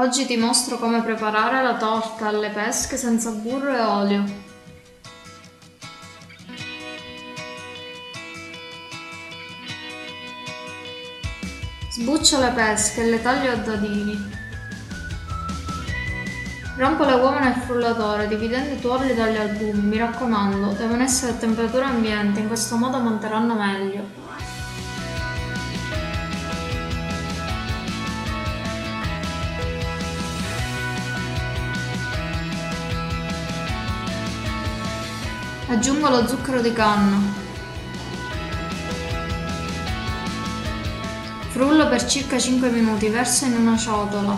Oggi ti mostro come preparare la torta alle pesche senza burro e olio. Sbuccio le pesche e le taglio a dadini. Rompo le uova nel frullatore dividendo i tuorli dagli albumi, mi raccomando, devono essere a temperatura ambiente, in questo modo monteranno meglio. Aggiungo lo zucchero di canna. Frullo per circa 5 minuti, verso in una ciotola.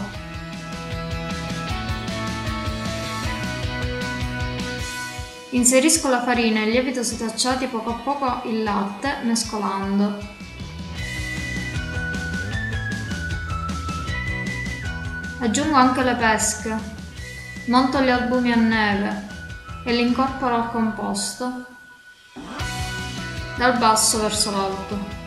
Inserisco la farina e il lievito setacciati poco a poco il latte, mescolando. Aggiungo anche le pesche. Monto gli albumi a neve e li incorporo al composto dal basso verso l'alto.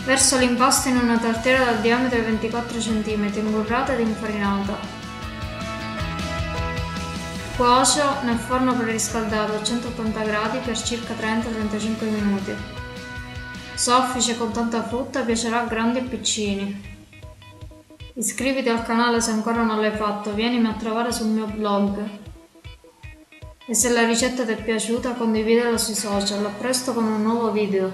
Verso l'impasto in una tartiera dal diametro di 24 cm, imburrata ed infarinata. Cuocio nel forno preriscaldato a 180 gradi per circa 30-35 minuti. Soffice con tanta frutta piacerà a grandi e piccini. Iscriviti al canale se ancora non l'hai fatto, vienimi a trovare sul mio blog. E se la ricetta ti è piaciuta condividila sui social, a presto con un nuovo video.